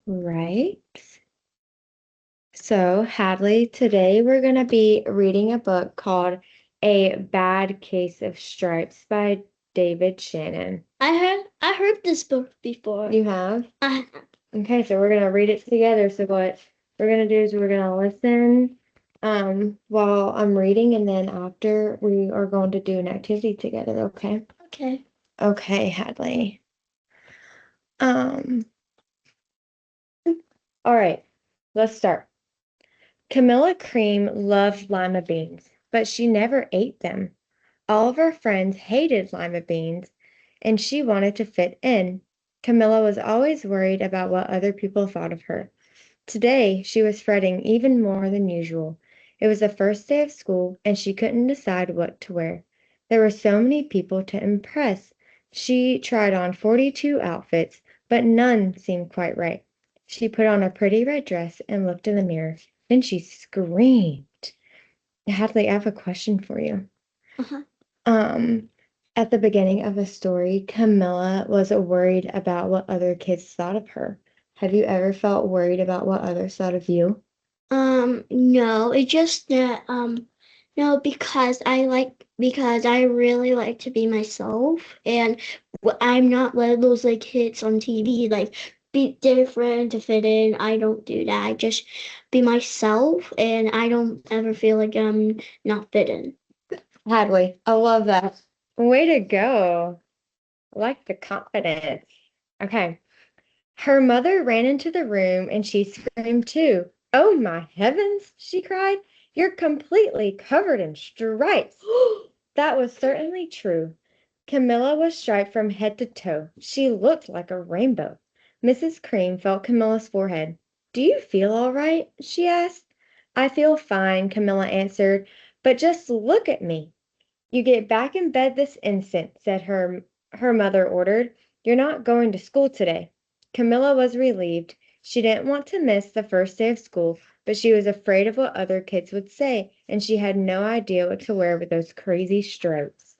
Right. So, Hadley, today we're going to be reading a book called A Bad Case of Stripes by David Shannon. I heard this book before. You have? I Okay, so we're going to read it together. So, what we're going to do is we're going to listen while I'm reading, and then after we are going to do an activity together, okay? okay. Okay, Hadley. Um, all right, let's start. Camilla Cream loved lima beans, but she never ate them. All of her friends hated lima beans, and she wanted to fit in. Camilla was always worried about what other people thought of her. Today, she was fretting even more than usual. It was the first day of school, and she couldn't decide what to wear. There were so many people to impress. She tried on 42 outfits, but none seemed quite right. She put on a pretty red dress and looked in the mirror. Then she screamed. Hadley, I have a question for you. Uh-huh. Um, at the beginning of the story, Camilla was worried about what other kids thought of her. Have you ever felt worried about what others thought of you? No, it's just that no, because I really like to be myself, and I'm not one of those like kids on TV like be different to fit in. I don't do that. I just be myself, and I don't ever feel like I'm not fit in. Hadley, I love that. Way to go. I like the confidence. Okay. Her mother ran into the room and she screamed too. Oh my heavens, she cried. You're completely covered in stripes. That was certainly true. Camilla was striped from head to toe. She looked like a rainbow. Mrs. Cream felt Camilla's forehead. Do you feel all right? She asked. I feel fine, Camilla answered, but just look at me. You get back in bed this instant, said her mother ordered. You're not going to school today. Camilla was relieved. She didn't want to miss the first day of school, but she was afraid of what other kids would say, and she had no idea what to wear with those crazy stripes.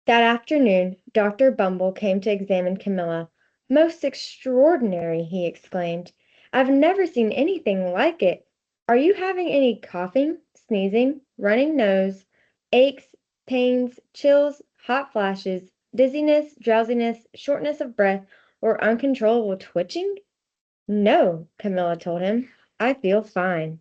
That afternoon, Dr. Bumble came to examine Camilla. Most extraordinary, he exclaimed. I've never seen anything like it. Are you having any coughing, sneezing, running nose, aches, pains, chills, hot flashes, dizziness, drowsiness, shortness of breath, or uncontrollable twitching? No, Camilla told him. I feel fine.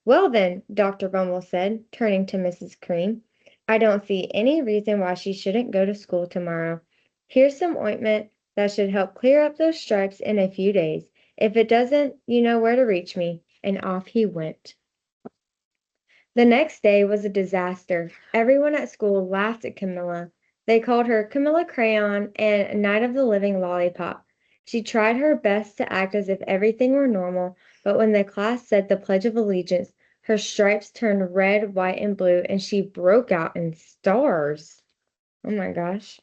Well then, Dr. Bumble said, turning to Mrs. Cream, I don't see any reason why she shouldn't go to school tomorrow. Here's some ointment that should help clear up those stripes in a few days. If it doesn't, you know where to reach me. And off he went. The next day was a disaster. Everyone at school laughed at Camilla. They called her Camilla Crayon and Night of the Living Lollipop. She tried her best to act as if everything were normal, but when the class said the Pledge of Allegiance, her stripes turned red, white, and blue, and she broke out in stars. Oh my gosh.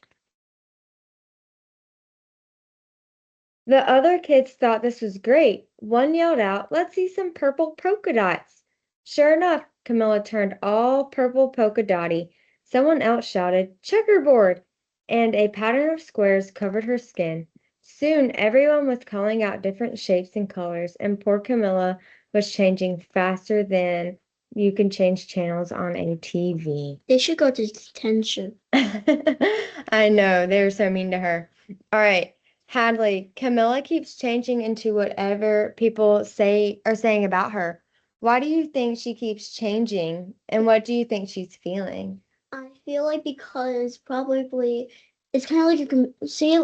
The other kids thought this was great. One yelled out, Let's see some purple polka dots. Sure enough, Camilla turned all purple polka dotty. Someone else shouted, Checkerboard! And a pattern of squares covered her skin. Soon everyone was calling out different shapes and colors, and poor Camilla was changing faster than you can change channels on a TV. They should go to detention. I know, they were so mean to her. All right. Hadley, Camilla keeps changing into whatever people say are saying about her. Why do you think she keeps changing, and what do you think she's feeling? I feel like because probably it's kind of like say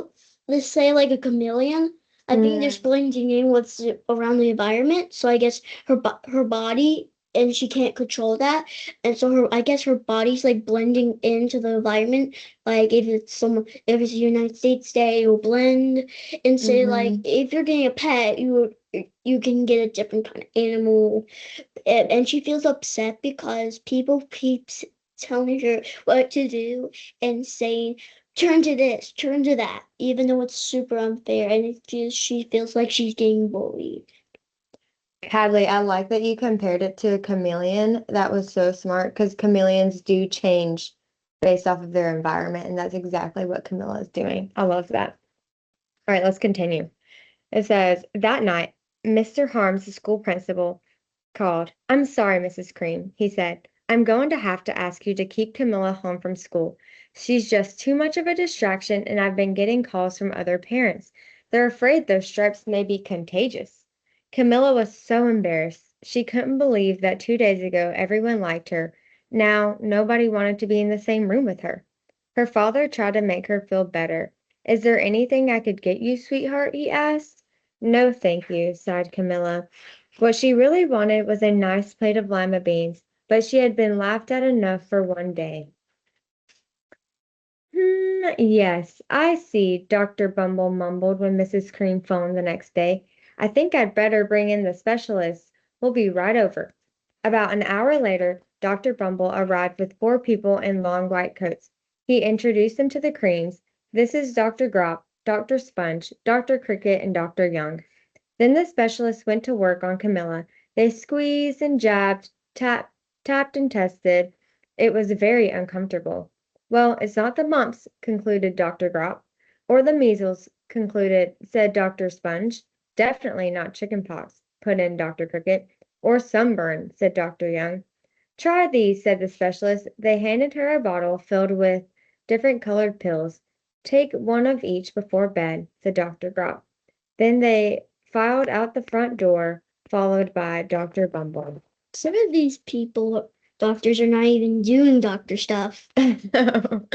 let's say like a chameleon. I think they're Mm, blending in what's around the environment. So I guess her body and she can't control that, and so her I guess her body's like blending into the environment. Like if it's United States Day, you'll blend and say like mm-hmm. if you're getting a pet, you can get a different kind of animal and she feels upset because people keeps telling her what to do and saying turn to this, turn to that, even though it's super unfair and she feels like she's getting bullied. Hadley, I like that you compared it to a chameleon. That was so smart because chameleons do change based off of their environment, and that's exactly what Camilla is doing. I love that. All right, let's continue. It says, that night, Mr. Harms, the school principal, called. I'm sorry, Mrs. Cream, he said. I'm going to have to ask you to keep Camilla home from school. She's just too much of a distraction, and I've been getting calls from other parents. They're afraid those stripes may be contagious. Camilla was so embarrassed. She couldn't believe that 2 days ago everyone liked her. Now nobody wanted to be in the same room with her. Her father tried to make her feel better. Is there anything I could get you, sweetheart? He asked. No, thank you, sighed Camilla. What she really wanted was a nice plate of lima beans, but she had been laughed at enough for one day. Yes, I see, Dr. Bumble mumbled when Mrs. Cream phoned the next day. I think I'd better bring in the specialist. We'll be right over. About an hour later, Dr. Bumble arrived with 4 people in long white coats. He introduced them to the Creams. This is Dr. Grop, Dr. Sponge, Dr. Cricket, and Dr. Young. Then the specialist went to work on Camilla. They squeezed and jabbed, tapped and tested. It was very uncomfortable. Well, it's not the mumps, concluded Dr. Grop. Or the measles, said Dr. Sponge. Definitely not chickenpox, put in Dr. Cricket. Or sunburn, said Dr. Young. Try these, said the specialist. They handed her a bottle filled with different colored pills. Take one of each before bed, said Dr. Grop. Then they filed out the front door, followed by Dr. Bumble. Some of these doctors are not even doing doctor stuff. That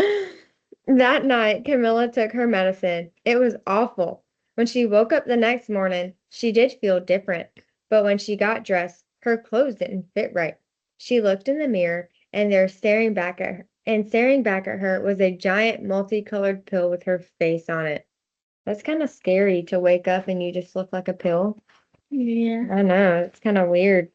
night, Camilla took her medicine. It was awful. When she woke up the next morning, she did feel different, but when she got dressed, her clothes didn't fit right. She looked in the mirror, and staring back at her was a giant multicolored pill with her face on it. That's kind of scary to wake up and you just look like a pill. Yeah. I know, it's kind of weird.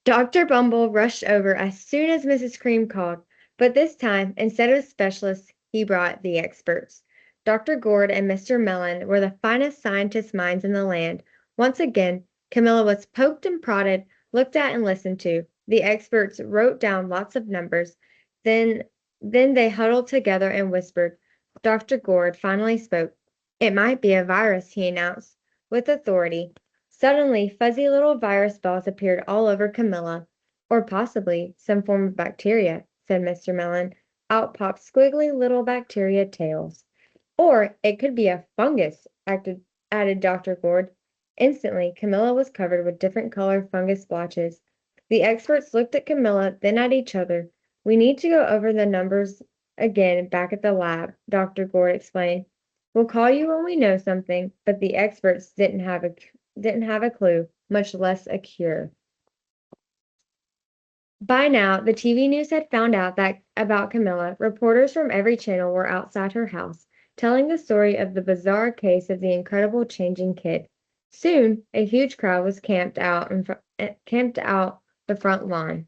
Dr. Bumble rushed over as soon as Mrs. Cream called, but this time, instead of specialists, he brought the experts. Dr. Gord and Mr. Mellon were the finest scientist minds in the land. Once again, Camilla was poked and prodded, looked at and listened to. The experts wrote down lots of numbers. Then they huddled together and whispered. Dr. Gord finally spoke. It might be a virus, he announced, with authority. Suddenly, fuzzy little virus balls appeared all over Camilla. Or possibly some form of bacteria, said Mr. Mellon. Out popped squiggly little bacteria tails. Or it could be a fungus, added Dr. Gord. Instantly, Camilla was covered with different colored fungus blotches. The experts looked at Camilla, then at each other. We need to go over the numbers again back at the lab, Dr. Gord explained. We'll call you when we know something, but the experts didn't have a clue, much less a cure. By now, the TV news had found out about Camilla. Reporters from every channel were outside her house, telling the story of the bizarre case of the incredible changing kid. Soon, a huge crowd was camped out the front lawn.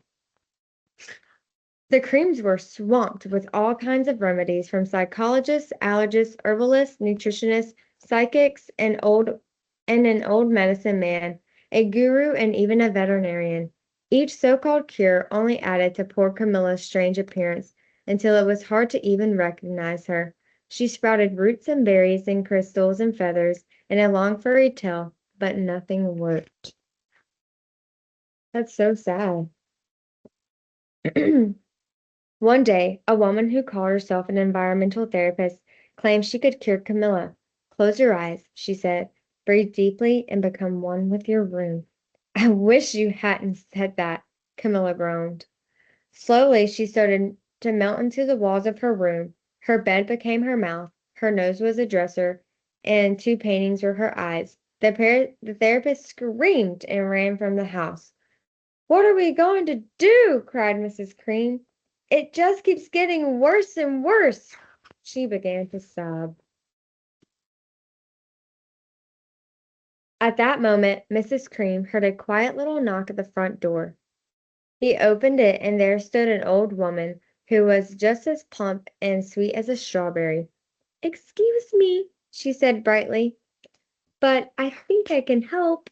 The Creams were swamped with all kinds of remedies from psychologists, allergists, herbalists, nutritionists, psychics, and an old medicine man, a guru, and even a veterinarian. Each so-called cure only added to poor Camilla's strange appearance until it was hard to even recognize her. She sprouted roots and berries and crystals and feathers and a long furry tail, but nothing worked. That's so sad. One day, a woman who called herself an environmental therapist claimed she could cure Camilla. Close your eyes, she said. Breathe deeply and become one with your room. I wish you hadn't said that, Camilla groaned. Slowly, she started to melt into the walls of her room. Her bed became her mouth, her nose was a dresser, and 2 paintings were her eyes. The therapist screamed and ran from the house. What are we going to do? Cried Mrs. Cream. It just keeps getting worse and worse. She began to sob. At that moment, Mrs. Cream heard a quiet little knock at the front door. He opened it, and there stood an old woman who was just as plump and sweet as a strawberry. Excuse me, she said brightly, but I think I can help.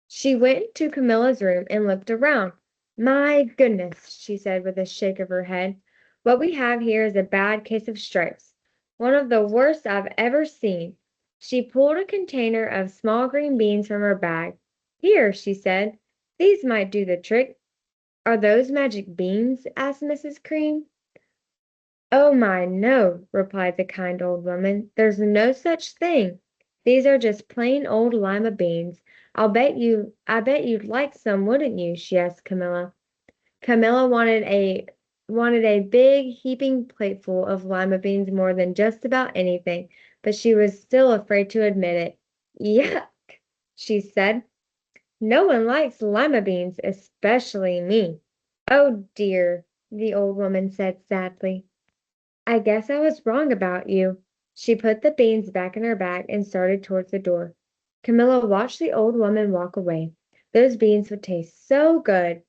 She went to Camilla's room and looked around. My goodness, she said with a shake of her head. What we have here is a bad case of stripes. One of the worst I've ever seen. She pulled a container of small green beans from her bag. Here, she said, these might do the trick. Are those magic beans? Asked Mrs. Cream. Oh my, no, replied the kind old woman. There's no such thing. These are just plain old lima beans. I bet you'd like some, wouldn't you? She asked Camilla. Camilla wanted a big, heaping plateful of lima beans more than just about anything, but she was still afraid to admit it. Yuck, she said. No one likes lima beans, especially me. Oh dear, the old woman said sadly. I guess I was wrong about you. She put the beans back in her bag and started towards the door. Camilla watched the old woman walk away. Those beans would taste so good,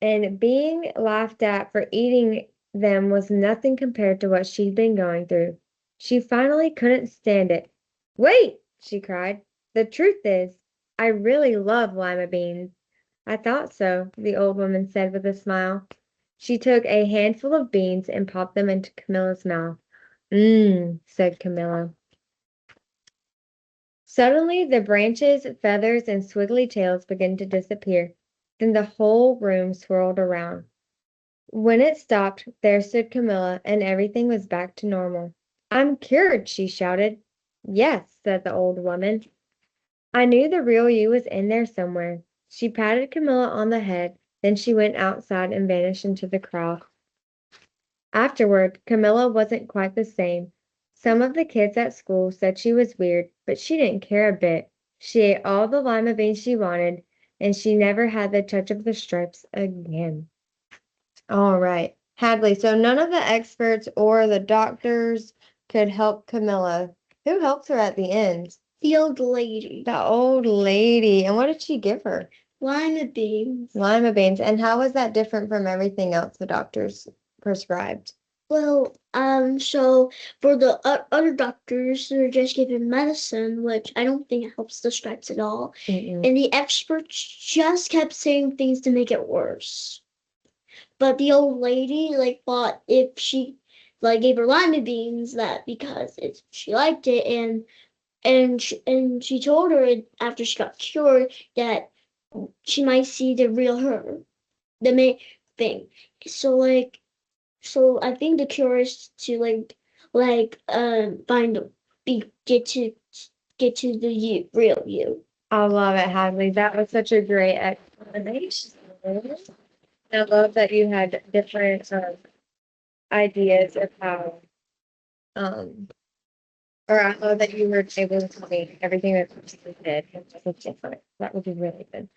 and being laughed at for eating them was nothing compared to what she'd been going through. She finally couldn't stand it. Wait, she cried. The truth is, I really love lima beans. I thought so, the old woman said with a smile. She took a handful of beans and popped them into Camilla's mouth. Mmm, said Camilla. Suddenly, the branches, feathers, and swiggly tails began to disappear. Then the whole room swirled around. When it stopped, there stood Camilla, and everything was back to normal. I'm cured, she shouted. Yes, said the old woman. I knew the real you was in there somewhere. She patted Camilla on the head, then she went outside and vanished into the crowd. Afterward, Camilla wasn't quite the same. Some of the kids at school said she was weird, but she didn't care a bit. She ate all the lima beans she wanted, and she never had the touch of the stripes again. All right, Hadley, so none of the experts or the doctors could help Camilla. Who helped her at the end? The old lady. The old lady. And what did she give her? Lima beans. Lima beans. And how was that different from everything else the doctors prescribed? Well, so for the other doctors, they're just giving medicine, which I don't think helps the stripes at all. Mm-mm. And the experts just kept saying things to make it worse. But the old lady thought if she gave her lima beans that because she liked it and she told her after she got cured that she might see the real her, the main thing. So so I think the cure is to find get to the you real you. I love it, Hadley. That was such a great explanation. I love that you had different ideas of how, or I love that you were able to tell me everything that Kristen did. It was different. That would be really good.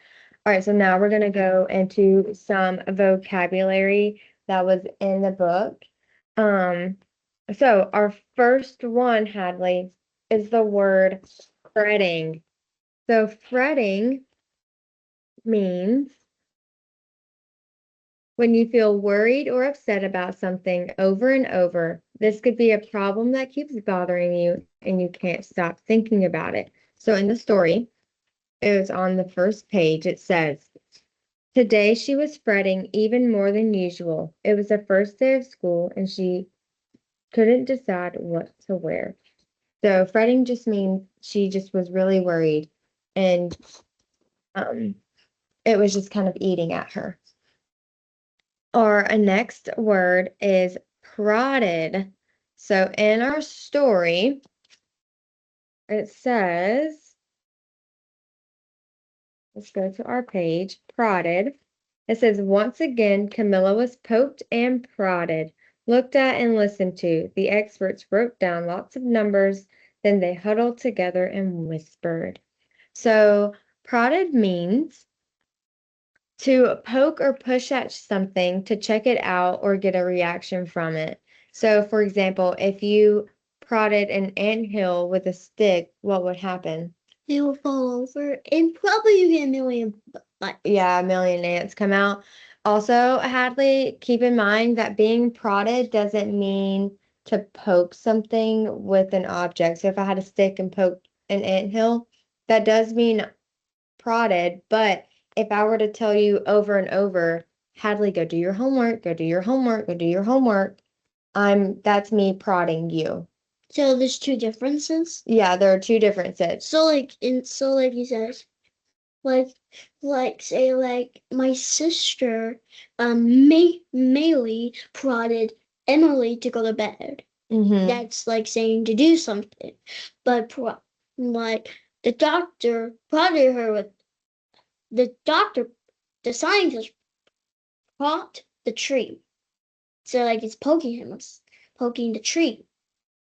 All right, so now we're going to go into some vocabulary that was in the book. So our first one, Hadley, is the word fretting. So fretting means when you feel worried or upset about something over and over. This could be a problem that keeps bothering you and you can't stop thinking about it. So in the story, it was on the first page. It says, today she was fretting even more than usual. It was the first day of school and she couldn't decide what to wear. So fretting just means she just was really worried and it was just kind of eating at her. Our next word is prodded. So in our story, it says, let's go to our page, prodded. It says, once again, Camilla was poked and prodded, looked at and listened to. The experts wrote down lots of numbers, then they huddled together and whispered. So prodded means to poke or push at something to check it out or get a reaction from it. So, for example, if you prodded an anthill with a stick, what would happen? They will fall over and probably you get a million bites. Yeah, a million ants come out. Also, Hadley, keep in mind that being prodded doesn't mean to poke something with an object. So if I had a stick and poked an anthill, that does mean prodded, but if I were to tell you over and over, Hadley, go do your homework, go do your homework, go do your homework, that's me prodding you. So there's two differences. Yeah, there are two differences. So like he says, say like my sister Maylee prodded Emily to go to bed. Mm-hmm. That's like saying to do something. But like the doctor prodded her with the doctor the scientist propped the tree. So like it's poking him, it's poking the tree.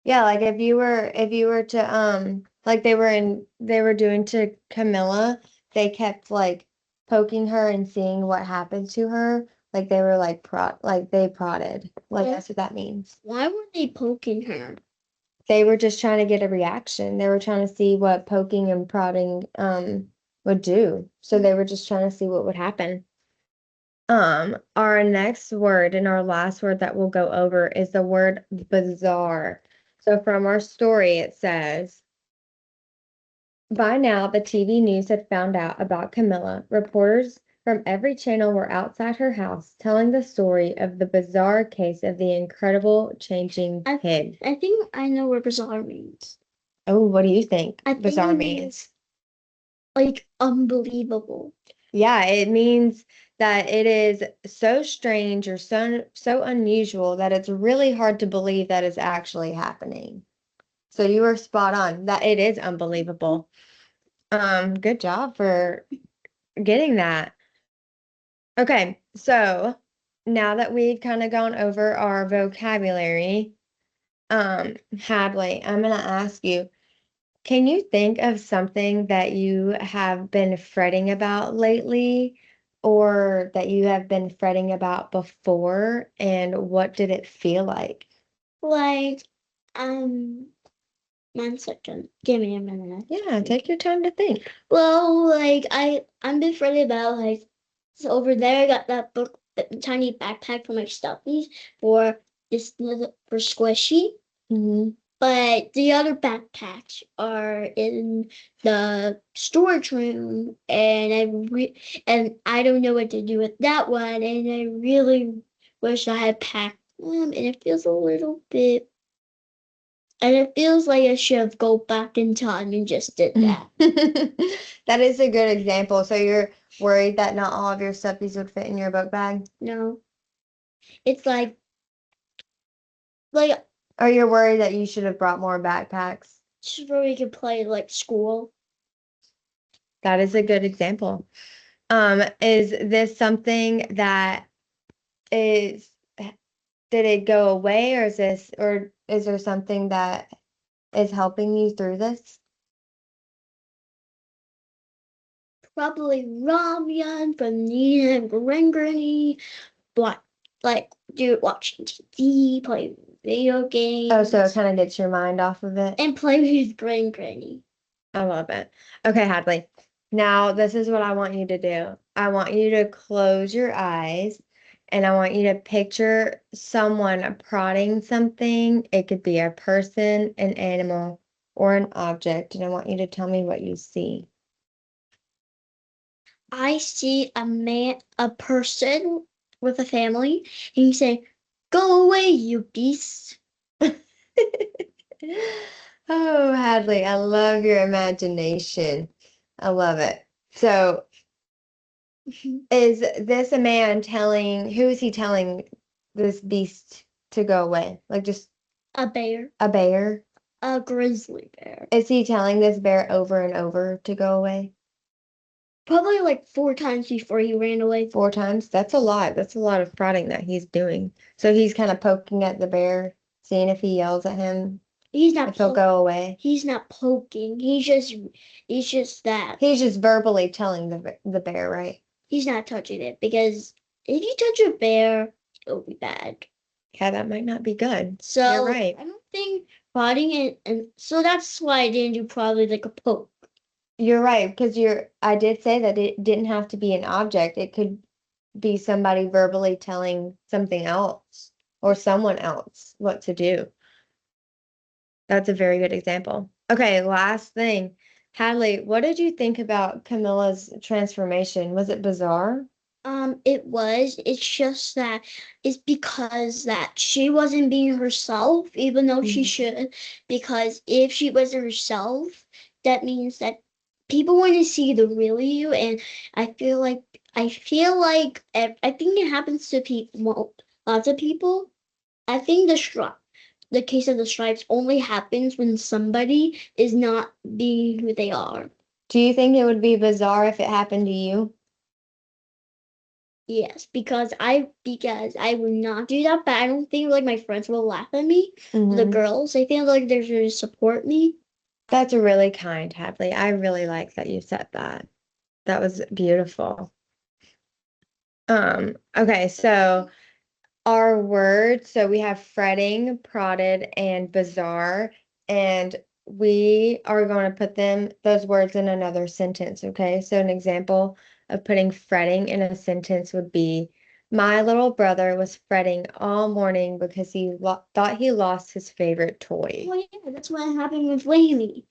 Yeah, like if you were to like they were doing to Camilla, they kept like poking her and seeing what happened to her. Like they were like they prodded. Like Yeah. that's what that means. Why were they poking her? They were just trying to get a reaction. They were trying to see what poking and prodding would do. So they were just trying to see what would happen. Our next word and our last word that we'll go over is the word bizarre. So from our story, it says, by now the TV news had found out about Camilla. Reporters from every channel were outside her house telling the story of the bizarre case of the incredible changing kid. I think I know what bizarre means. Oh, what do you think I think bizarre it means? Like unbelievable. Yeah, it means that it is so strange or so unusual that it's really hard to believe that it's actually happening. So you were spot on. That it is unbelievable. Good job for getting that. Okay, so now that we've kind of gone over our vocabulary, Hadley, I'm gonna ask you, can you think of something that you have been fretting about lately or that you have been fretting about before, and what did it feel like? Like 1 second. Give me a minute. Yeah, take your time to think. Well, like I'm been afraid about like so over there I got that book tiny backpack for my stuffies for for squishy. Hmm. But the other backpacks are in the storage room, and I don't know what to do with that one, and I really wish I had packed them, and it feels a little bit, and it feels like I should have go back in time and just did that. That is a good example. So you're worried that not all of your stuffies would fit in your book bag? No, it's like Or you're worried that you should have brought more backpacks? just where we could play like school. That is a good example. Is this something that is, did it go away, or is there something that is helping you through this? Probably Ramyan from Nina and Granny, but like do watching TV, play video games. Oh, so it kind of gets your mind off of it? And play with Granny. I love it. Okay, Hadley. Now, this is what I want you to do. I want you to close your eyes and I want you to picture someone prodding something. It could be a person, an animal, or an object. And I want you to tell me what you see. I see a person with a family, and you say, "Go away, you beast." Oh, Hadley, I love your imagination. I love it. So, is this a man telling, who is he telling this beast to go away? Like just A bear, a bear? a grizzly bear. Is he telling this bear over and over to go away? Probably like 4 times before he ran away. 4 times? That's a lot. That's a lot of prodding that he's doing. So he's kind of poking at the bear, seeing if he yells at him, He's not. if he'll go away. He's not poking. He's just that. He's just verbally telling the bear, right? He's not touching it because if you touch a bear, it'll be bad. Yeah, that might not be good. So You're right. I don't think prodding it, and so that's why I didn't do probably like a poke. You're right, because I did say that it didn't have to be an object. It could be somebody verbally telling something else or someone else what to do. That's a very good example. Okay, last thing. Hadley, what did you think about Camilla's transformation? Was it bizarre? It was. It's just that it's because that she wasn't being herself, even though she should. Because if she wasn't herself, that means that people want to see the real you, and I think it happens to people, well, lots of people. I think the case of the stripes only happens when somebody is not being who they are. Do you think it would be bizarre if it happened to you? Yes, because I would not do that, but I don't think like my friends will laugh at me. The Mhm. girls, I think like they're going to support me. That's really kind, Hadley. I really like that you said that. That was beautiful. Okay, so our words, so we have fretting, prodded, and bizarre, and we are going to put those words in another sentence, okay? So an example of putting fretting in a sentence would be, my little brother was fretting all morning because he thought he lost his favorite toy. Oh yeah, that's what happened with Lainey.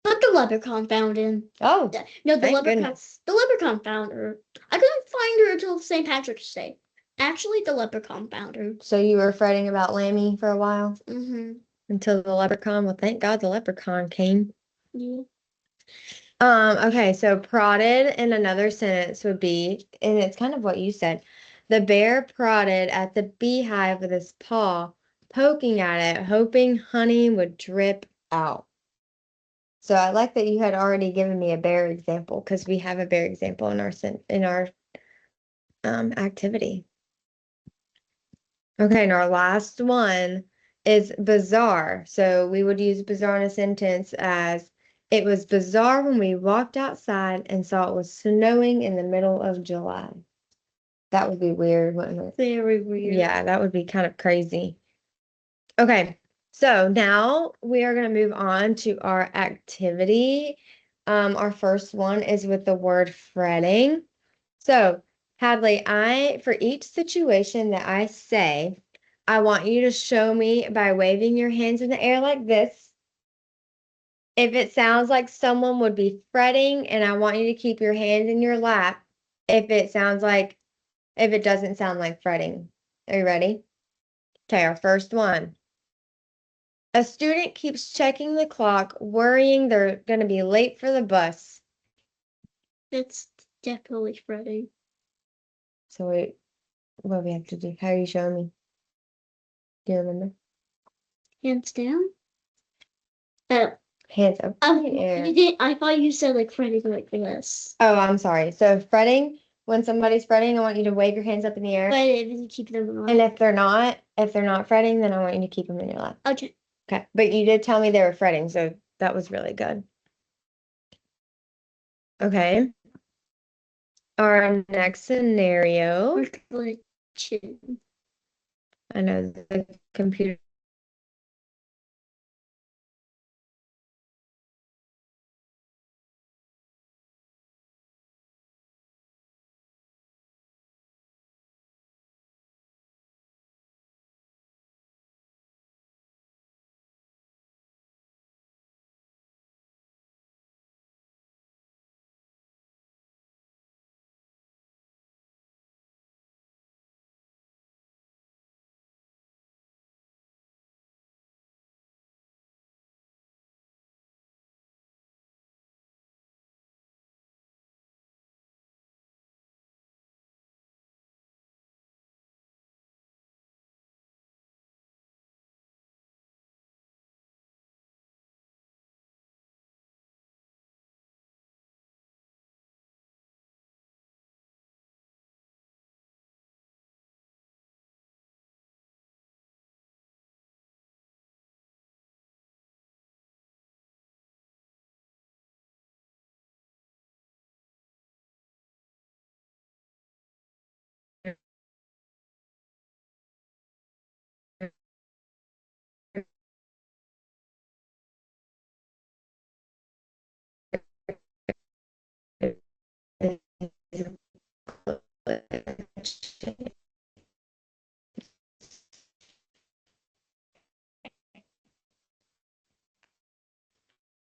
But the leprechaun found him. Oh, No, thank goodness. the leprechaun found her. I couldn't find her until St. Patrick's Day. Actually, the leprechaun found her. So you were fretting about Lammy for a while Mm-hmm. until the leprechaun. Well, thank God the leprechaun came. Yeah. Okay, so prodded in another sentence would be, and it's kind of what you said. The bear prodded at the beehive with his paw, poking at it, hoping honey would drip out. So I like that you had already given me a bear example because we have a bear example in our activity. Okay, and our last one is bizarre. So we would use bizarre in a sentence as it was bizarre when we walked outside and saw it was snowing in the middle of July. That would be weird, wouldn't it? Very weird. Yeah, that would be kind of crazy. Okay, so now we are going to move on to our activity. Our first one is with the word fretting. So, Hadley, for each situation that I say, I want you to show me by waving your hands in the air like this. If it sounds like someone would be fretting, and I want you to keep your hands in your lap if it doesn't sound like fretting. Are you ready? Okay, our first one. A student keeps checking the clock, worrying they're going to be late for the bus. That's definitely fretting. So what do we have to do? How are you showing me? Do you remember? Hands down. Uh, Hands up in the air. I thought you said like fretting like this. Oh, I'm sorry. So fretting, when somebody's fretting, I want you to wave your hands up in the air. But if you keep them in And if they're not fretting, then I want you to keep them in your lap. Okay. Okay. But you did tell me they were fretting, so that was really good. Okay. Our next scenario. We're glitching. I know the computer.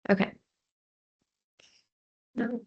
Okay. No.